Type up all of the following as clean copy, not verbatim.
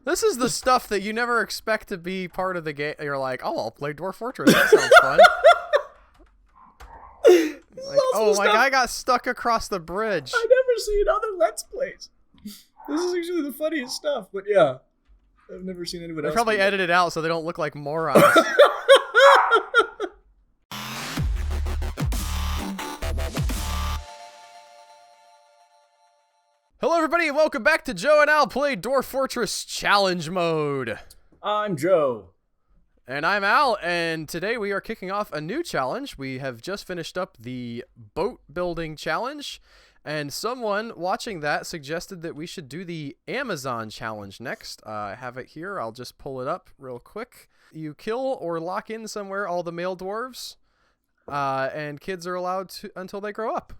This is the stuff that you never expect to be part of the game. You're like, oh, I'll play Dwarf Fortress. That sounds fun. Like, oh, my guy got stuck across the bridge. I've never seen other Let's Plays. This is actually the funniest stuff, but yeah. I've never seen anyone else. They probably edit it out so they don't look like morons. Hello, everybody, and welcome back to Joe and Al Play Dwarf Fortress Challenge Mode. I'm Joe. And I'm Al, and today we are kicking off a new challenge. We have just finished up the boat building challenge, and someone watching that suggested that we should do the Amazon challenge next. I have it here. I'll just pull it up real quick. You kill or lock in somewhere all the male dwarves, and kids are allowed to until they grow up.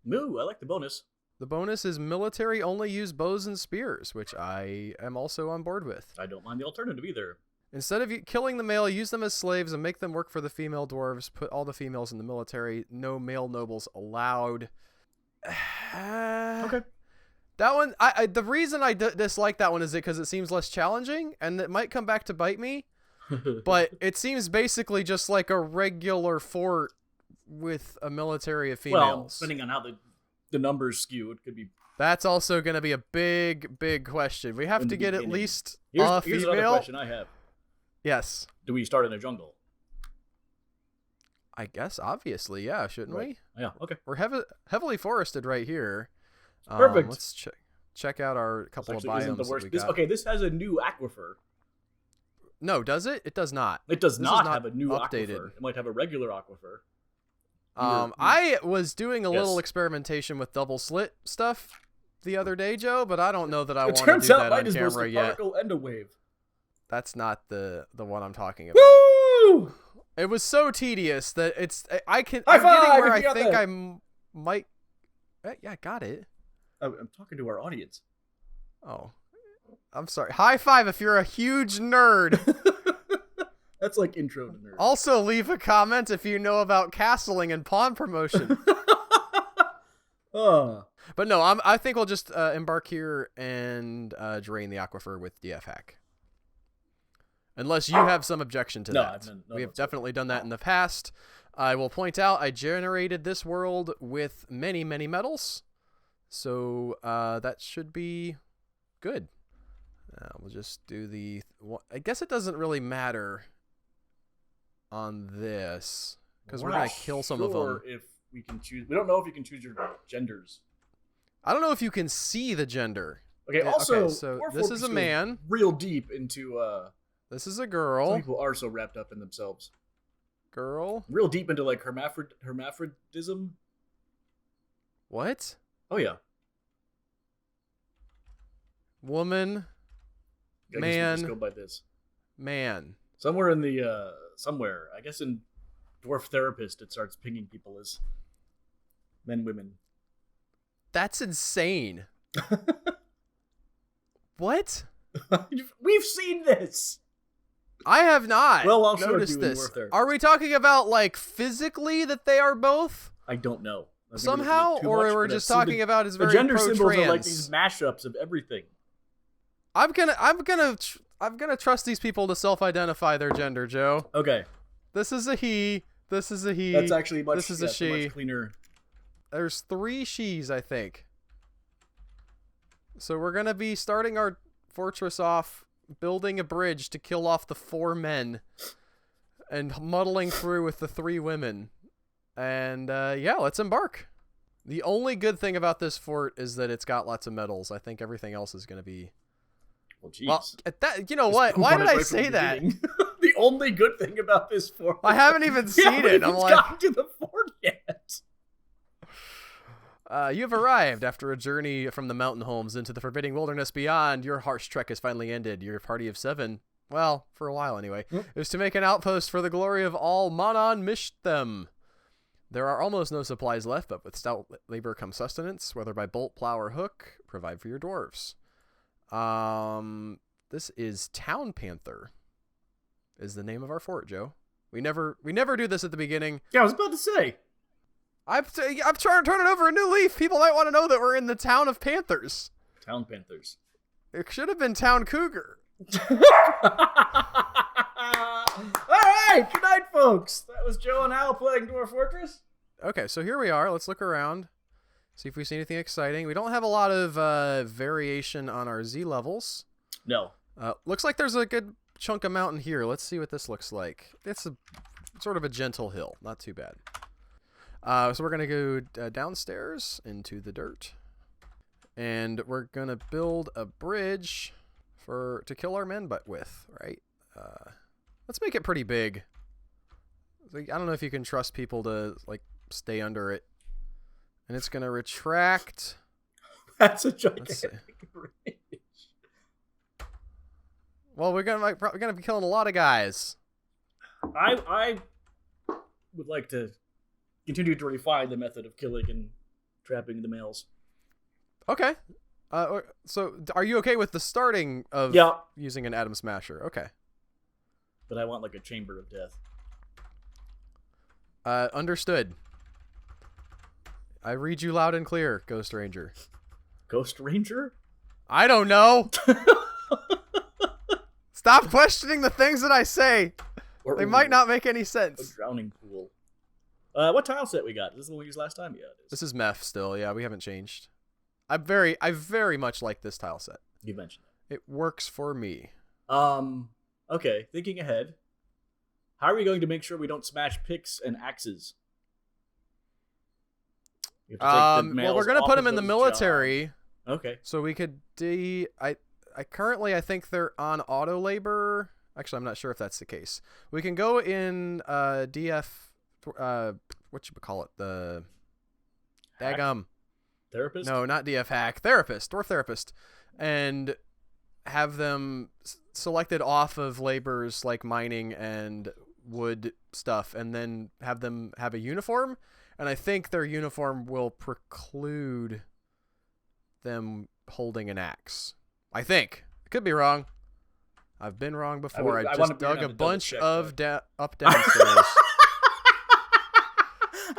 Moo, I like the bonus. The bonus is military only use bows and spears, which I am also on board with. I don't mind the alternative either. Instead of killing the male, use them as slaves and make them work for the female dwarves. Put all the females in the military. No male nobles allowed. Okay. That one, the reason I dislike that one is because it seems less challenging, and it might come back to bite me. But it seems basically just like a regular fort with a military of females. Well, depending on how the numbers skew, it could be. That's also going to be a big question. We have to get at least a female. Here's another question I have. Yes. Do we start in a jungle? I guess, obviously, yeah, shouldn't we? Yeah, okay. We're heavily forested right here. Perfect. Let's check out our couple of biomes the worst. that we got. Okay, this has a new aquifer. No, does it? It does not. It does This not is not have a new updated. aquifer. It might have a regular aquifer. I was doing a little experimentation with double slit stuff the other day, Joe, but I don't know that I want to do that on camera yet. Particle and a wave. That's not the one I'm talking about. Woo! It was so tedious that I'm getting five, where I think I might. Yeah, got it. I'm talking to our audience. Oh, I'm sorry. High five if you're a huge nerd. That's like intro to nerd. Also, leave a comment if you know about castling and pawn promotion. But no, I think we'll just embark here and drain the aquifer with DF hack. Unless you have some objection to that. We have definitely done that in the past. I will point out I generated this world with many metals. So that should be good. We'll just do the... I guess it doesn't really matter on this because we're going to kill some of them. If we can choose... We don't know if you can choose your genders. I don't know if you can see the gender. Okay, also, so this is a man. Real deep into... This is a girl. Some people are so wrapped up in themselves. Girl. Real deep into like hermaphrodism. What? Oh yeah. Woman. I man. Guess we just go by this. Man. Somewhere in the somewhere, I guess in Dwarf Therapist, it starts pinging people as men, women. That's insane. What? We've seen this. I have not noticed this. Are we talking about like physically that they are both? I don't know. Somehow, or we're just talking about his very the gender pro-trans. symbols are like these mashups of everything. I'm gonna trust these people to self-identify their gender, Joe. Okay. This is a he. This is a he. That's actually much. This is a she. Much cleaner. There's 3 she's, I think. So we're gonna be starting our fortress off, building a bridge to kill off the 4 men, and muddling through with the 3 women. And yeah, let's embark. The only good thing about this fort is that it's got lots of metals. I think everything else is gonna be. Well, geez. Well, you know what? Why did I say that? The only good thing about this fort. I haven't even seen it. I'm like, gotten to the fort yet. You have arrived after a journey from the mountain homes into the forbidding wilderness beyond. Your harsh trek has finally ended. Your party of 7, well, for a while anyway, is to make an outpost for the glory of all Manan Mishthem. There are almost no supplies left, but with stout labor comes sustenance, whether by bolt, plow, or hook. Provide for your dwarves. This is Town Panther. Is the name of our fort, Joe. We never do this at the beginning. Yeah, I was about to say. I'm trying to turn it over a new leaf. People might want to know that we're in the town of Panthers. Town Panthers. It should have been Town Cougar. Alright, good night, folks. That was Joe and Al playing Dwarf Fortress. Okay, so here we are. Let's look around. See if we see anything exciting. We don't have a lot of variation on our Z levels. No. Looks like there's a good chunk of mountain here. Let's see what this looks like. It's a sort of a gentle hill. Not too bad. So we're going to go downstairs into the dirt. And we're going to build a bridge to kill our men with, right? Let's make it pretty big. Like, I don't know if you can trust people to like stay under it. And it's going to retract. That's a gigantic bridge. Well, we're gonna be killing a lot of guys. I would like to continue to refine the method of killing and trapping the males. Okay. So are you okay with the starting of using an Atom Smasher? Okay. But I want like a chamber of death. Understood. I read you loud and clear, Ghost Ranger. Ghost Ranger? I don't know. Stop questioning the things that I say. They might not make any sense. A drowning pool. What tile set we got? Is this the one we used last time? Yeah, it is. This is Meph still. Yeah, we haven't changed. I very much like this tile set. You mentioned that. It works for me. Okay, thinking ahead. How are we going to make sure we don't smash picks and axes? Well, we're going to put them in the military. Jobs. Okay. So we could currently I think they're on auto labor. Actually, I'm not sure if that's the case. We can go in DF what you call it? The Dagum therapist? No, not DF hack. Therapist, dwarf therapist, and have them selected off of labors like mining and wood stuff, and then have them have a uniform. And I think their uniform will preclude them holding an axe. I think. I could be wrong. I've been wrong before. I just dug a bunch of up downstairs.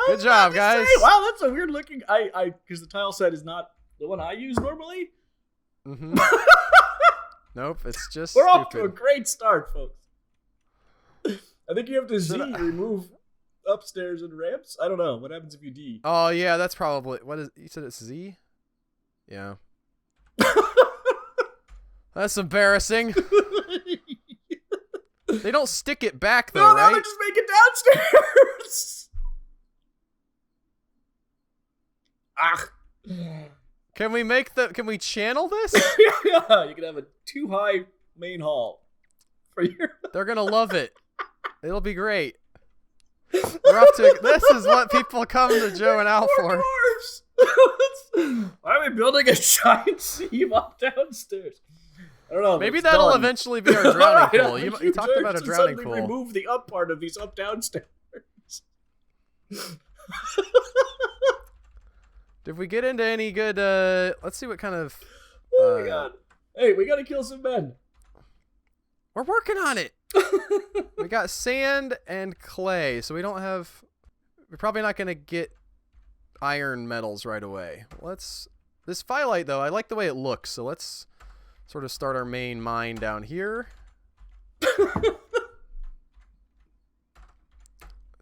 Good job, guys. Wow, that's a weird looking. Because the tile set is not the one I use normally. Mm-hmm. Nope, it's just. We're off to a great start, folks. I think you have to remove upstairs and ramps. I don't know. What happens if you D? Oh yeah, that's probably you said. It's Z. Yeah. That's embarrassing. They don't stick it back though, right? No, they just make it downstairs. Can we channel this? Yeah, you can have a 2-high main hall for your. They're gonna love it. It'll be great. We're up to this is what people come to Joe and Al for. Dwarves. Why are we building a giant seam up downstairs? I don't know. Maybe that'll eventually be our drowning pool. You talked about a drowning pool. Remove the up part of these up downstairs. Did we get into any good? Let's see what kind of. Oh my god! Hey, we gotta kill some men. We're working on it. We got sand and clay, so we don't have. We're probably not gonna get iron metals right away. This phyllite though, I like the way it looks, so let's sort of start our main mine down here.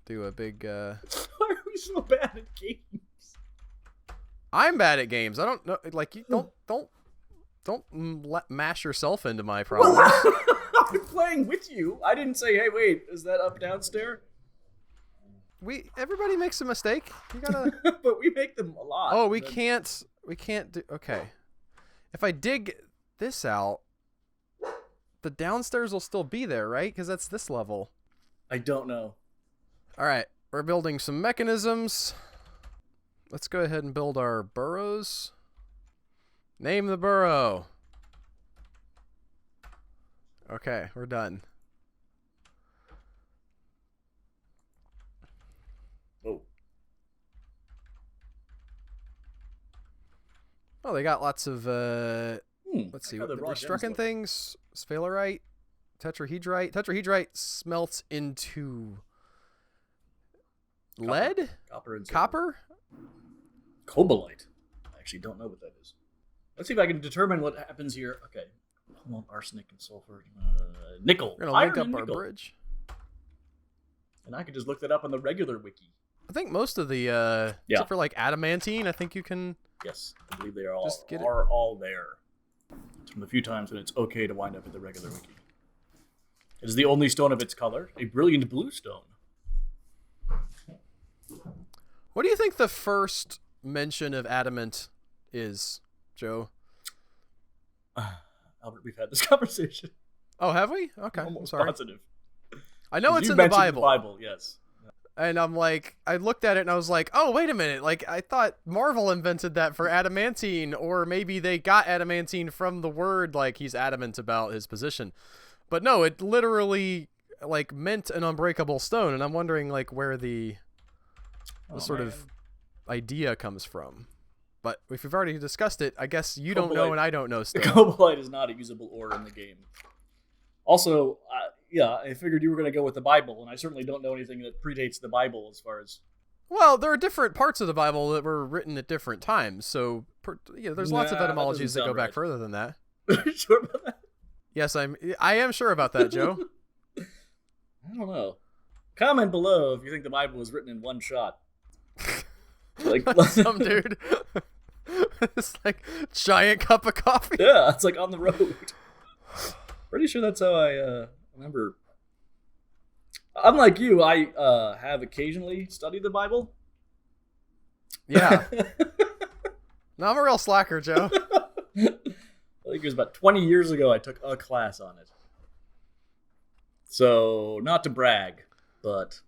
Do a big. Why are we so bad at games? I'm bad at games. I don't know. Like you don't mash yourself into my problems. I'm playing with you. I didn't say, hey, wait, is that up downstairs? Everybody makes a mistake. You gotta. But we make them a lot. Oh, we can't do. Okay, if I dig this out, the downstairs will still be there, right? Because that's this level. I don't know. All right, we're building some mechanisms. Let's go ahead and build our burrows. Name the burrow. Okay, we're done. Oh. Oh, they got lots of let's see, restrucking things. Sphalerite, tetrahedrite. Tetrahedrite smelts into lead? Copper? Cobalite. I actually don't know what that is. Let's see if I can determine what happens here. Okay. Arsenic and sulfur. Nickel. We're gonna link up our bridge. And I can just look that up on the regular wiki. I think most of the except for like adamantine, I think you can. Yes, I believe they are all there. It's from the few times when it's okay to wind up at the regular wiki. It is the only stone of its color, a brilliant blue stone. What do you think the first mention of adamant is, Joe? Albert, we've had this conversation. Oh, have we? Okay, I'm sorry. Positive. I know it's in the Bible. The Bible, yes. And I'm like, I looked at it and I was like, oh, wait a minute. Like, I thought Marvel invented that for adamantine, or maybe they got adamantine from the word, like, he's adamant about his position. But no, it literally, like, meant an unbreakable stone. And I'm wondering, like, where the sort of idea comes from. But if we've already discussed it, I guess you don't know and I don't know still. Cobalite is not a usable ore in the game. Also, I figured you were going to go with the Bible, and I certainly don't know anything that predates the Bible as far as... Well, there are different parts of the Bible that were written at different times, so there's lots of etymologies that go back further than that. Are you sure about that? Yes, I am sure about that, Joe. I don't know. Comment below if you think the Bible was written in one shot. Like some dude. It's like giant cup of coffee. Yeah, it's like on the road. Pretty sure that's how I remember. Unlike you, I have occasionally studied the Bible. Yeah. No, I'm a real slacker, Joe. I think it was about 20 years ago I took a class on it. So, not to brag, but...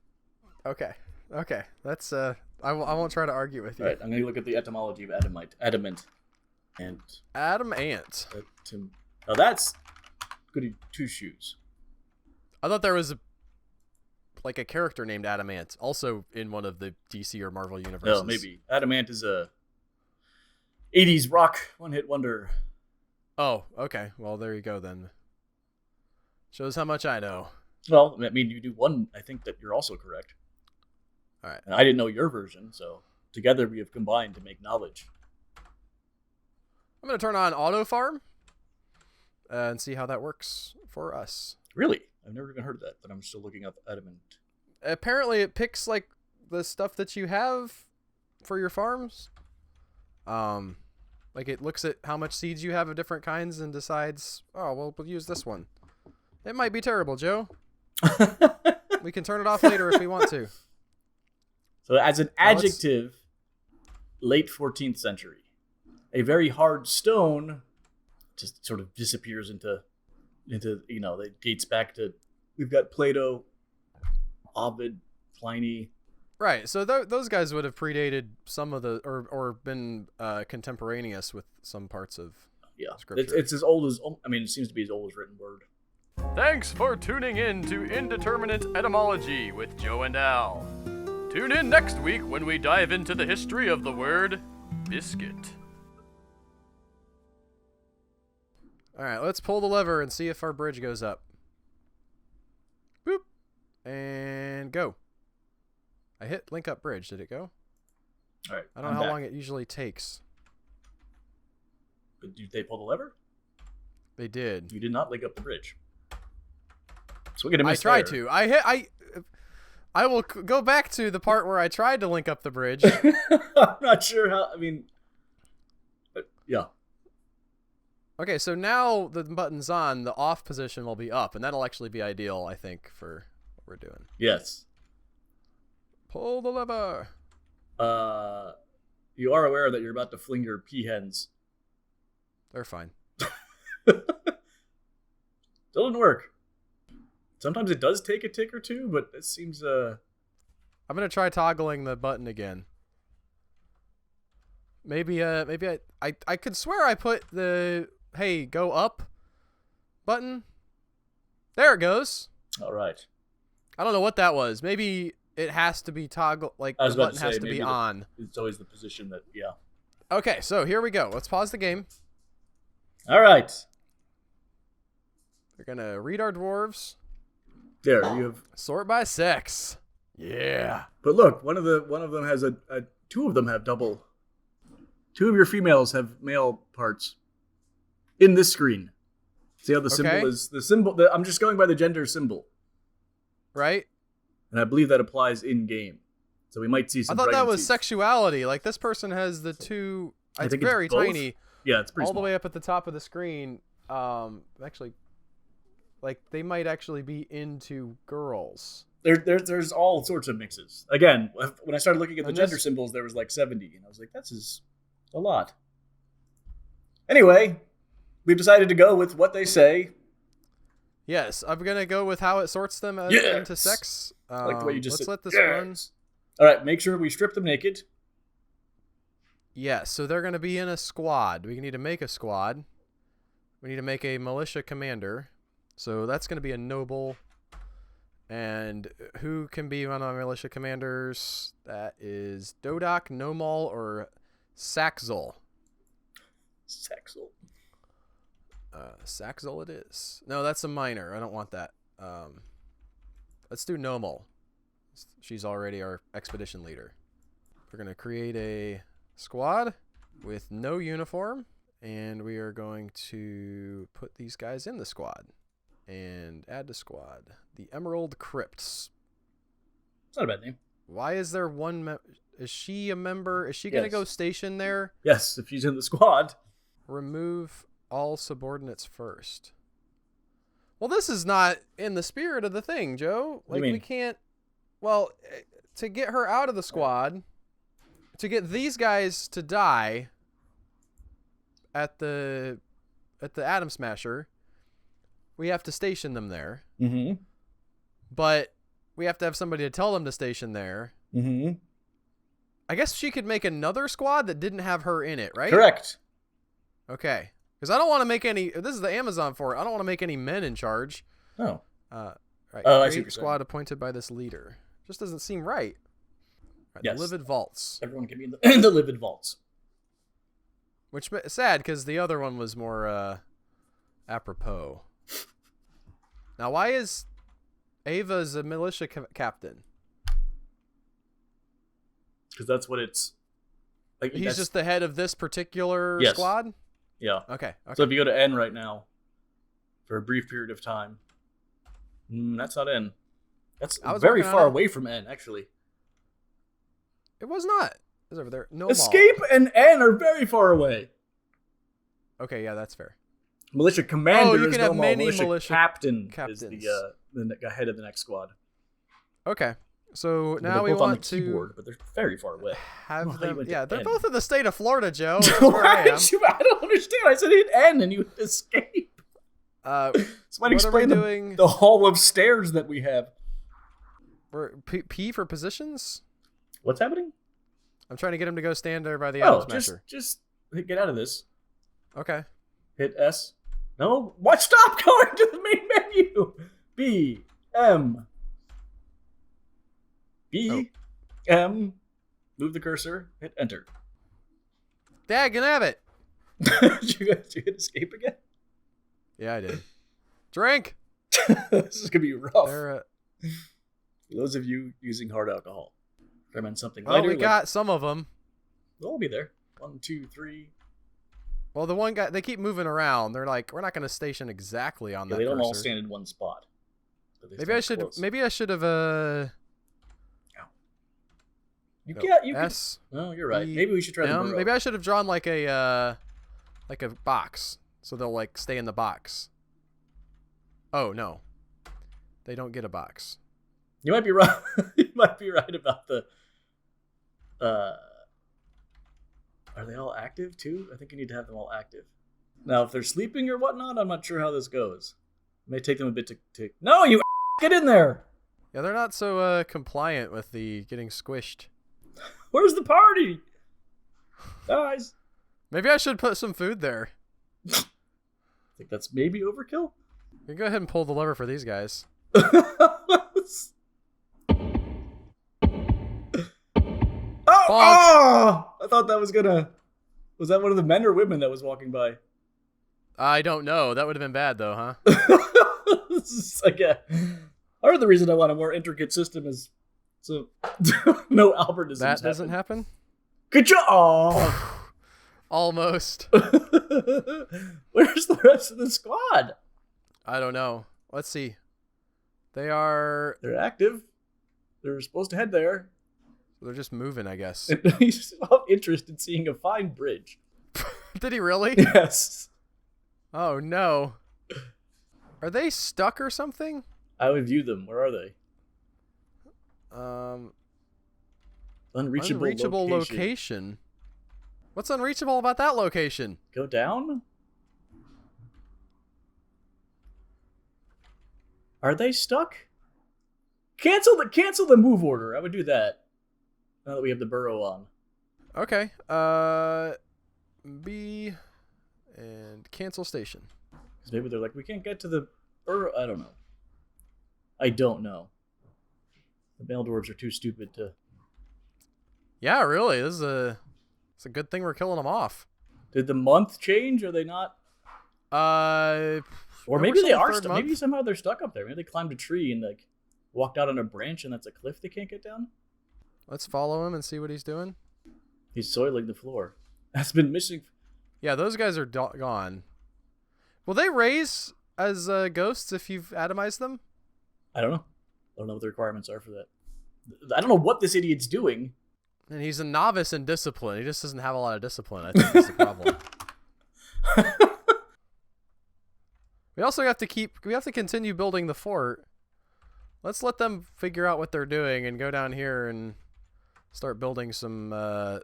Okay. That's, I won't try to argue with you. All right, I'm going to look at the etymology of adamant. And... Adamant. Oh, that's... Goody two-shoes. I thought there was a character named Adamant, also in one of the DC or Marvel universes. Oh, maybe. Adamant is a 80s rock one-hit wonder. Oh, okay. Well, there you go then. Shows how much I know. Well, I mean, you do one. I think that you're also correct. All right. And I didn't know your version, so together we have combined to make knowledge. I'm going to turn on auto farm and see how that works for us. Really? I've never even heard of that, but I'm still looking up adamant. Apparently it picks like the stuff that you have for your farms. Like it looks at how much seeds you have of different kinds and decides, oh, well, we'll use this one. It might be terrible, Joe. We can turn it off later if we want to. So as an adjective, late 14th century. A very hard stone just sort of disappears into it dates back to, we've got Plato, Ovid, Pliny. Right, so those guys would have predated some of the, or been contemporaneous with some parts of scripture. It's as old as, it seems to be as old as written word. Thanks for tuning in to Indeterminate Etymology with Joe and Al. Tune in next week when we dive into the history of the word biscuit. All right, let's pull the lever and see if our bridge goes up. Boop. And go. I hit link up bridge. Did it go? All right. I don't know how long it usually takes. But did they pull the lever? They did. You did not link up the bridge. So we're gonna miss. I tried to. I will go back to the part where I tried to link up the bridge. I'm not sure how. But yeah. Okay, so now the button's on, the off position will be up, and that'll actually be ideal, I think, for what we're doing. Yes. Pull the lever. You are aware that you're about to fling your peahens. They're fine. Doesn't work. Sometimes it does take a tick or two, but it seems I'm gonna try toggling the button again. Maybe I could swear I put the hey go up button. There it goes. All right. I don't know what that was. Maybe it has to be toggle, like the button has to be on. It's always the position that Okay, so here we go. Let's pause the game. All right. We're gonna read our dwarves. There you have sort by sex. Yeah. But look, one of them has two of them have double. Two of your females have male parts in this screen. See how the symbol is the symbol? I'm just going by the gender symbol, right? And I believe that applies in game. So we might see some. I thought that was sexuality. Like this person has the two. It's very tiny. Yeah, it's pretty all small. The way up at the top of the screen. Actually, like they might actually be into girls. There's all sorts of mixes. Again, when I started looking at the gender symbols, there was like 70, and I was like, that's a lot. Anyway, we've decided to go with what they say. Yes, I'm gonna go with how it sorts them into sex. I like the way you just let's said, let this run. All right, make sure we strip them naked. Yeah, so they're gonna be in a squad. We need to make a squad. We need to make a militia commander. So that's gonna be a noble. And who can be one of our militia commanders? That is Dodak, Nomal, or Saxel. Saxel. Saxel it is. No, that's a minor. I don't want that. Let's do Nomal. She's already our expedition leader. We're going to create a squad with no uniform. And we are going to put these guys in the squad. And add to squad. The Emerald Crypts. It's not a bad name. Why is there one... Is she a member? Is she going to go station there? Yes, if she's in the squad. Remove all subordinates first. Well, this is not in the spirit of the thing, Joe. Like, we can't... Well, to get her out of the squad, to get these guys to die at the Atom Smasher, we have to station them there. Mm-hmm. But we have to have somebody to tell them to station there. Mm-hmm. I guess she could make another squad that didn't have her in it, right? Correct. Okay. Because I don't want to make any... This is the Amazon for it. I don't want to make any men in charge. Oh. Right. I see what you're squad saying. Appointed by this leader. Just doesn't seem right. Right, yes. The Livid Vaults. Everyone can be in the Livid Vaults. Which is sad, because the other one was more apropos. Now, why is Ava's a militia captain? Because that's what it's... Like, he's just the head of this particular squad? Yeah. Okay. So if you go to N right now, for a brief period of time, that's not N. That's very far away from N, actually. It was not. It was over there. No. Escape and N are very far away. Okay, yeah, that's fair. Militia commander you is can have many militia captain captains. Is the head of the next squad. Okay. So now we want on the to keyboard, but they're very far away. Have them. Yeah, they're both in the state of Florida, Joe. I don't understand. I said hit N and you escape. This might explain the hall of stairs that we have. We're P for positions. What's happening? I'm trying to get him to go stand there by the Atom Smasher. Just get out of this. Okay. Hit S. No, stop going to the main menu. B M. M. Move the cursor. Hit enter. Dagnabbit. Did you hit escape again? Yeah, I did. Drink. This is gonna be rough. For those of you using hard alcohol, recommend something lighter. We got some of them. They'll be there. 1, 2, 3. Well, the one guy, they keep moving around. They're like, we're not going to station exactly on that. They don't all stand in one spot. Maybe I should have. You S. No, you're right. Maybe we should try the burrow. Maybe I should have drawn like a box, so they'll like stay in the box. Oh no, they don't get a box. You might be right. You might be right about the. Are they all active too? I think you need to have them all active. Now, if they're sleeping or whatnot, I'm not sure how this goes. It may take them a bit to. No, you get in there. Yeah, they're not so compliant with the getting squished. Where's the party? Guys. Maybe I should put some food there. I think that's maybe overkill. You can go ahead and pull the lever for these guys. Oh! I thought that was gonna... Was that one of the men or women that was walking by? I don't know. That would have been bad, though, huh? This is like part of the reason I want a more intricate system is so no Albertisms. That doesn't happen? Good job! Oh. Almost. Where's the rest of the squad? I don't know. Let's see. They're active. They're supposed to head there. They're just moving, I guess. He's of interest in seeing a fine bridge. Did he really? Yes. Oh, no. Are they stuck or something? I would view them. Where are they? Unreachable location. What's unreachable about that location? Go down? Are they stuck? Cancel the move order. I would do that. Now that we have the burrow on. Okay. B and cancel station. Because maybe they're like, we can't get to the burrow. I don't know. The male dwarves are too stupid to. Yeah, really. It's a good thing we're killing them off. Did the month change? Are they not? Or maybe they are stuck. Maybe somehow they're stuck up there. Maybe they climbed a tree and like walked out on a branch, and that's a cliff they can't get down. Let's follow him and see what he's doing. He's soiling the floor. That's been missing. Yeah, those guys are gone. Will they raise as ghosts if you've atomized them? I don't know. I don't know what the requirements are for that. I don't know what this idiot's doing. And he's a novice in discipline. He just doesn't have a lot of discipline. I think that's the problem. We also have to continue building the fort. Let's let them figure out what they're doing and go down here and start building some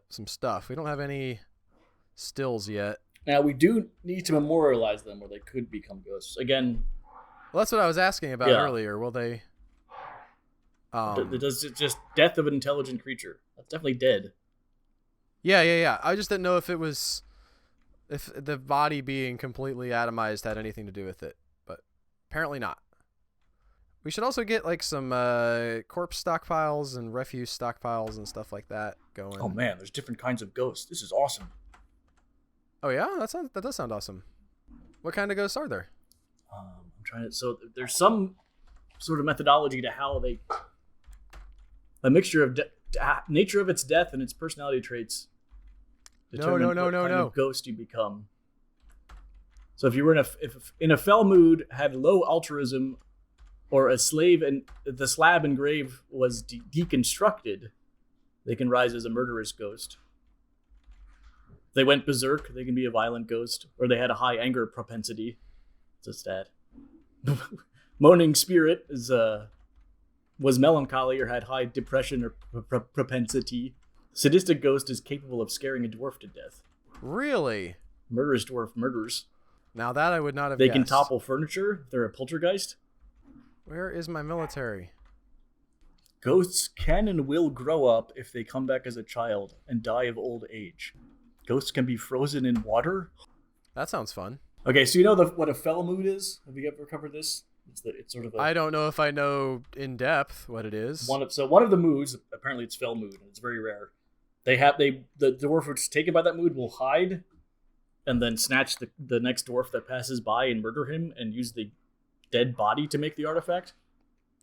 stuff. We don't have any stills yet. Now we do need to memorialize them, or they could become ghosts again. Well, that's what I was asking about earlier. Will they? Does it just death of an intelligent creature? That's definitely dead. Yeah. I just didn't know if the body being completely atomized had anything to do with it, but apparently not. We should also get like some corpse stockpiles and refuse stockpiles and stuff like that going. Oh man, there's different kinds of ghosts. This is awesome. Oh yeah, that does sound awesome. What kind of ghosts are there? I'm trying to. So there's some sort of methodology to how they. A mixture of nature of its death and its personality traits. No. Of ghost you become. So if you were in a fell mood, had low altruism, or a slave and the slab and grave was deconstructed, they can rise as a murderous ghost. If they went berserk, they can be a violent ghost, or they had a high anger propensity. It's a stat. Moaning spirit was melancholy or had high depression or propensity. Sadistic ghost is capable of scaring a dwarf to death. Really? Murderous dwarf murders. Now that I would not have They guessed. can topple furniture. They're a poltergeist. Where is my military? Ghosts can and will grow up if they come back as a child and die of old age. Ghosts can be frozen in water. That sounds fun. Okay, so you know what a fell mood is? Have you ever covered this? It's sort of I don't know if I know in depth what it is. One of the moods, apparently it's fell mood, and it's very rare. The dwarf which is taken by that mood will hide and then snatch the next dwarf that passes by and murder him and use the dead body to make the artifact.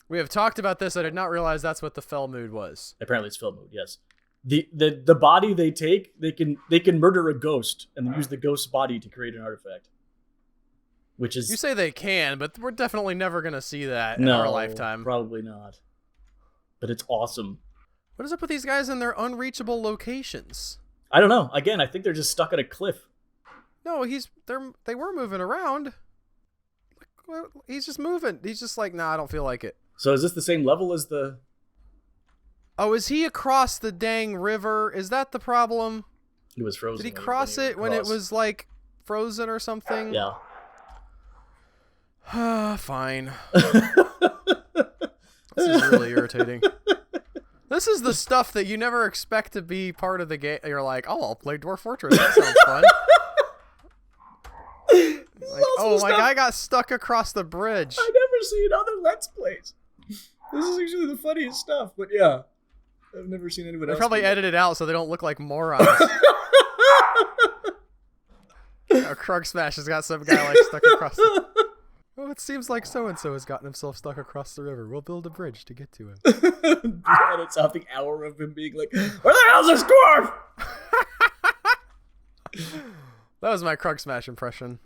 We have talked about this. I did not realize that's what the fell mood was. Apparently it's fell mood, yes. The body they take, they can murder a ghost and then use the ghost's body to create an artifact. Which is... You say they can, but we're definitely never going to see that in our lifetime. Probably not. But it's awesome. What is up with these guys and their unreachable locations? I don't know. Again, I think they're just stuck at a cliff. No, they were moving around. He's just moving. He's just like, nah, I don't feel like it. So is this the same level as the... Oh, is he across the dang river? Is that the problem? He was frozen. Did he cross it when it was like frozen or something? Yeah. Fine. This is really irritating. This is the stuff that you never expect to be part of the game. You're like, oh, I'll play Dwarf Fortress. That sounds fun. Like, oh, my guy got stuck across the bridge. I never seen other Let's Plays. This is actually the funniest stuff, but yeah. I've never seen anyone else. They probably edit it out so they don't look like morons. Krug Smash has got some guy like stuck across the... Oh, it seems like so-and-so has gotten himself stuck across the river. We'll build a bridge to get to him. And it's out the hour of him being like, where the hell's this dwarf? That was my Krug Smash impression.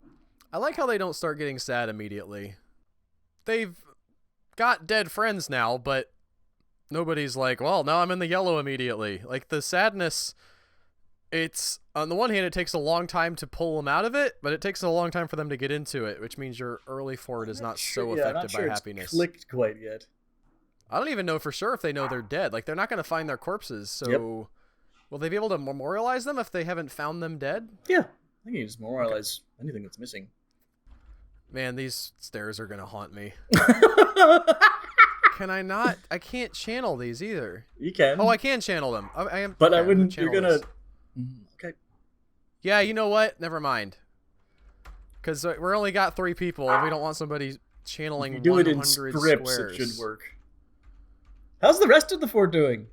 I like how they don't start getting sad immediately. They've got dead friends now, but nobody's like, well, now I'm in the yellow immediately. Like, the sadness, it's, on the one hand, it takes a long time to pull them out of it, but it takes a long time for them to get into it, which means your early fort is not so affected by happiness. It's clicked quite yet. I don't even know for sure if they know they're dead. Like, they're not going to find their corpses, so will they be able to memorialize them if they haven't found them dead? Yeah. I think you just memorialize anything that's missing. Man, these stairs are going to haunt me. Can I not? I can't channel these either. You can. Oh, I can channel them. I am. But I wouldn't. You're going to... Okay. Yeah, you know what? Never mind. Because we're only got 3 people, and we don't want somebody channeling 100 squares. If you do it in scripts, squares. It should work. How's the rest of the fort doing?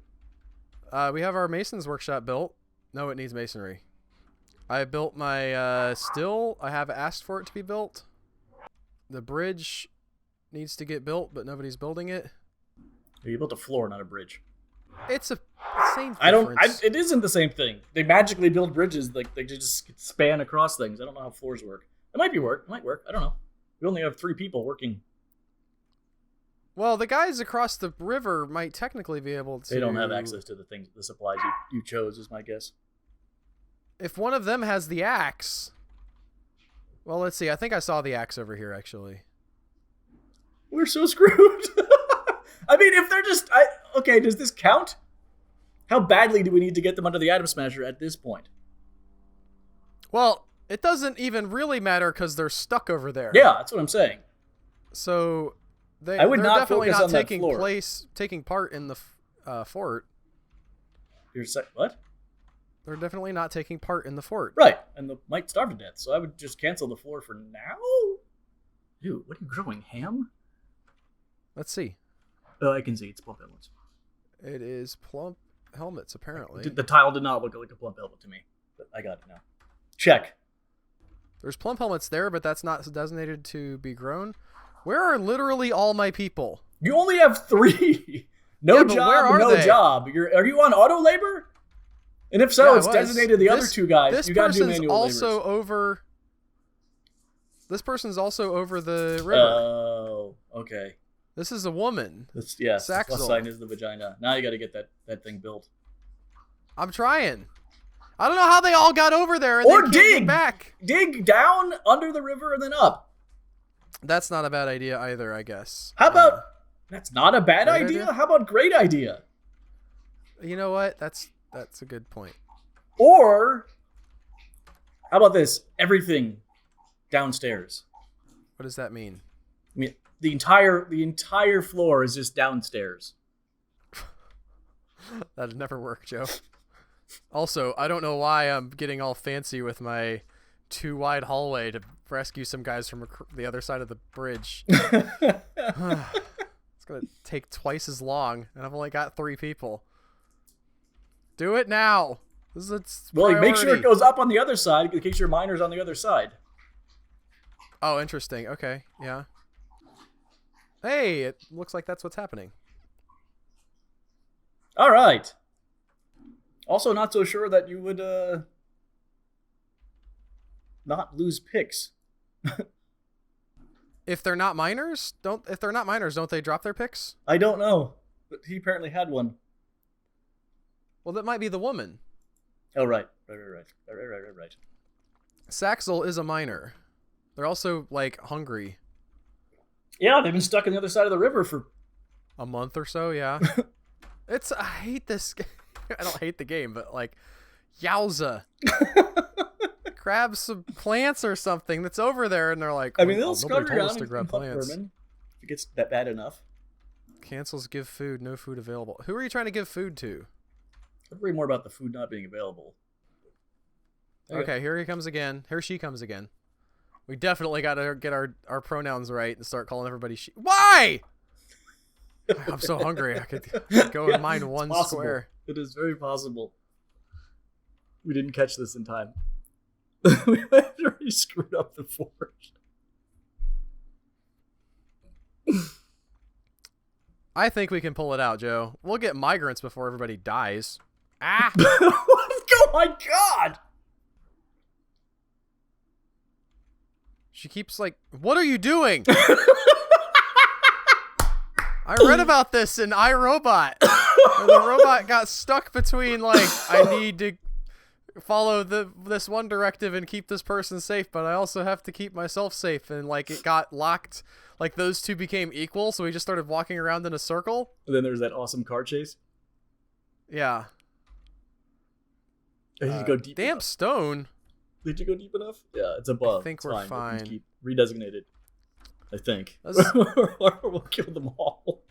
We have our mason's workshop built. No, it needs masonry. I built my still. I have asked for it to be built. The bridge needs to get built, but nobody's building it. You built a floor, not a bridge. It's a same difference. It isn't the same thing. They magically build bridges, like they just span across things. I don't know how floors work. It might work. I don't know. We only have 3 people working. Well, the guys across the river might technically be able to... They don't have access to the supplies you chose, is my guess. If one of them has the axe... Well, let's see. I think I saw the axe over here, actually. We're so screwed. I mean, if they're just... Okay, does this count? How badly do we need to get them under the Atom Smasher at this point? Well, it doesn't even really matter because they're stuck over there. Yeah, that's what I'm saying. So... I would not definitely focus not on taking that floor. taking part in the fort. What? They're definitely not taking part in the fort. Right, and they might starve to death, so I would just cancel the floor for now? Dude, what are you growing? Ham? Let's see. Oh, I can see. It's plump helmets. It is plump helmets, apparently. The tile did not look like a plump helmet to me, but I got it now. Check. There's plump helmets there, but that's not designated to be grown. Where are literally all my people? You only have 3. No job. Are you on auto labor? And if so, it's designated the other 2 guys. You got to do manual labor. This person's also over the river. Oh, okay. This is a woman. Yes. The plus sign is the vagina. Now you got to get that thing built. I'm trying. I don't know how they all got over there. And or they can't dig get back. Dig down under the river and then up. That's not a bad idea either, I guess. How about... That's not a bad idea? How about great idea? You know what? That's a good point. Or... How about this? Everything downstairs. What does that mean? I mean, the entire floor is just downstairs. That'd never work, Joe. Also, I don't know why I'm getting all fancy with my 2 wide hallway to rescue some guys from the other side of the bridge. It's gonna take twice as long, and I've only got 3 people. Do it now. This is well, make sure it goes up on the other side in case your miner's on the other side. Oh, interesting. Okay, yeah. Hey, it looks like that's what's happening. All right. Also, not so sure that you would not lose picks. If they're not miners, don't they drop their picks? I don't know, but he apparently had one. Well, that might be the woman. Oh, right. Saxel is a miner. They're also like hungry. Yeah, they've been stuck on the other side of the river for a month or so. Yeah. I hate this. I don't hate the game, but like, yowza. Grab some plants or something that's over there, and they're like, I mean, they'll scurry around to grab plants. If it gets that bad enough. Cancels give food, no food available. Who are you trying to give food to? I'd worry more about the food not being available. Okay, here he comes again. Here she comes again. We definitely got to get our pronouns right and start calling everybody she. Why? I'm so hungry. I could go and mine one square. It is very possible. We didn't catch this in time. We already screwed up the forge. I think we can pull it out, Joe. We'll get migrants before everybody dies. Ah! Oh my god! She keeps like, what are you doing? I read about this in iRobot. Where the robot got stuck between like, I need to follow this one directive and keep this person safe, but I also have to keep myself safe, and like it got locked. Like those two became equal, so we just started walking around in a circle. And then there's that awesome car chase. Yeah. Did you go deep? Damp enough? Stone. Did you go deep enough? Yeah, it's above. I think it's we're fine. fine. We can keep redesignated. I think. We'll kill them all.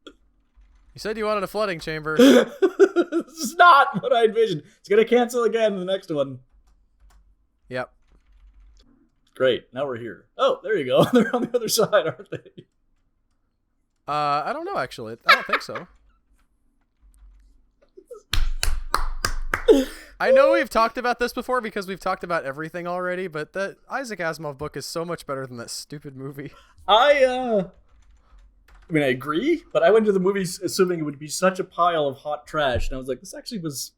You said you wanted a flooding chamber. This is not what I envisioned. It's gonna cancel again in the next one. Yep. Great. Now we're here. Oh, there you go. They're on the other side, aren't they? I don't know, actually. I don't think so. I know we've talked about this before because we've talked about everything already, but the Isaac Asimov book is so much better than that stupid movie. I mean, I agree, but I went to the movies assuming it would be such a pile of hot trash, and I was like, this actually was,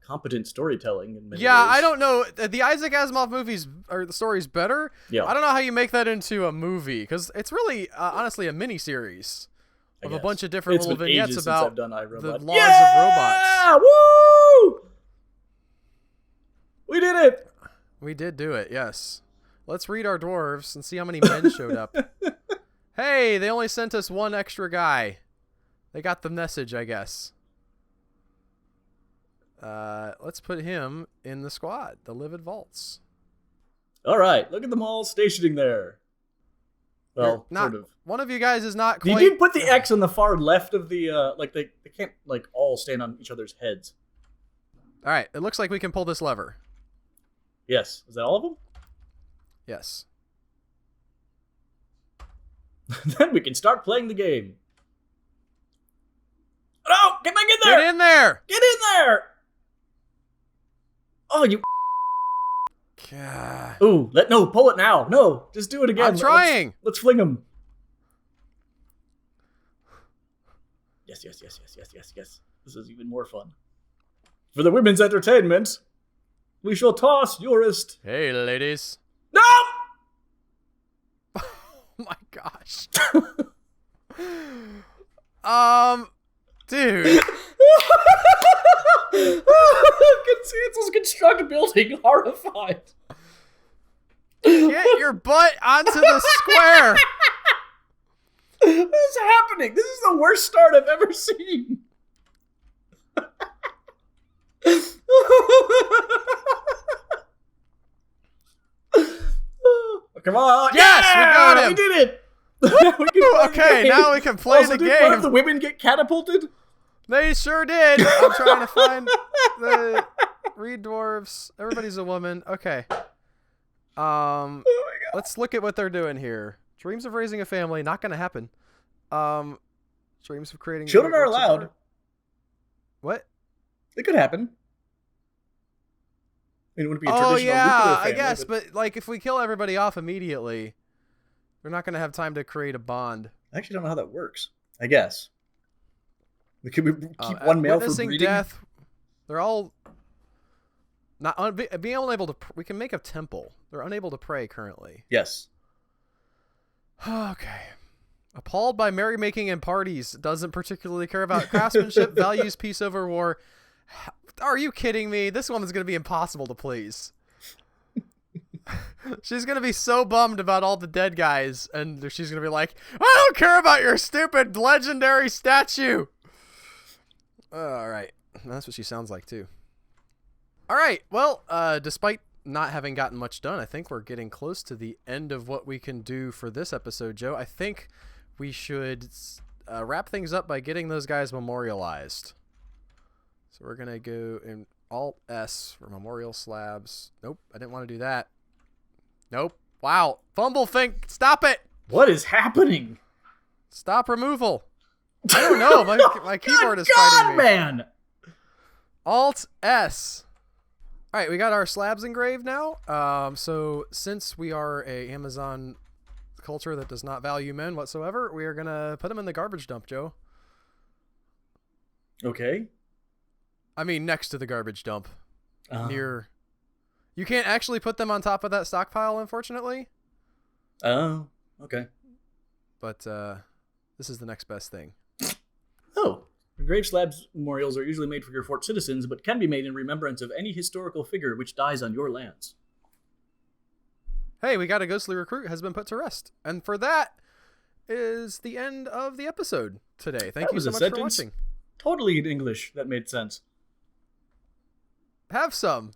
competent storytelling in many ways. I don't know. The Isaac Asimov movies, or the story's better. Yeah. I don't know how you make that into a movie, because it's really, honestly, a mini-series of a bunch of different little vignettes about the laws of robots. Woo! We did it! We did do it, yes. Let's read our dwarves and see how many men showed up. Hey, they only sent us one extra guy. They got the message, I guess. Let's put him in the squad, the Livid Vaults. All right, look at them all stationing there. Well, sort of. One of you guys is not quite... You did put the X on the far left of the, they can't, all stand on each other's heads. All right, it looks like we can pull this lever. Yes. Is that all of them? Yes. Then we can start playing the game. No! Get back in there! Get in there! Get in there! Oh, you... God. Ooh, pull it now. No, just do it again. I'm trying. Let's fling them. Yes. This is even more fun. For the women's entertainment, we shall toss your wrist. Hey, ladies. No! Oh my gosh. Dude. Cancel's construct building, horrified. Get your butt onto the square. What is happening? This is the worst start I've ever seen. Come on. Yes, we got him. We did it. Now we can play the game. Did one of the women get catapulted? They sure did. I'm trying to find the read dwarves. Everybody's a woman. Okay. Let's look at what they're doing here. Dreams of raising a family, not going to happen. Dreams of creating... Children are allowed. What? It could happen. It wouldn't be a traditional nuclear family, I guess, but like if we kill everybody off immediately, we're not going to have time to create a bond. I actually don't know how that works. I guess. Could we keep one male for breeding? Death, they're all not being unable to. We can make a temple. They're unable to pray currently. Yes. Okay. Appalled by merrymaking and parties, doesn't particularly care about craftsmanship, values peace over war. Are you kidding me? This woman's going to be impossible to please. She's going to be so bummed about all the dead guys, and she's going to be like, I don't care about your stupid legendary statue. All right. That's what she sounds like, too. All right. Well, despite not having gotten much done, I think we're getting close to the end of what we can do for this episode, Joe. I think we should wrap things up by getting those guys memorialized. So we're going to go in Alt-S for memorial slabs. Nope, I didn't want to do that. Nope. Wow. Fumble think. Stop it. What is happening? Stop removal. I don't know. My keyboard is fighting me. Man. Alt-S. All right, we got our slabs engraved now. So since we are a Amazon culture that does not value men whatsoever, we are going to put them in the garbage dump, Joe. Okay. I mean, next to the garbage dump. Near... You can't actually put them on top of that stockpile, unfortunately. Oh, okay. But this is the next best thing. Oh, grave slabs memorials are usually made for your fort citizens, but can be made in remembrance of any historical figure which dies on your lands. Hey, we got a ghostly recruit has been put to rest. And for that is the end of the episode today. Thank you so much for watching. Totally in English. That made sense. Have some.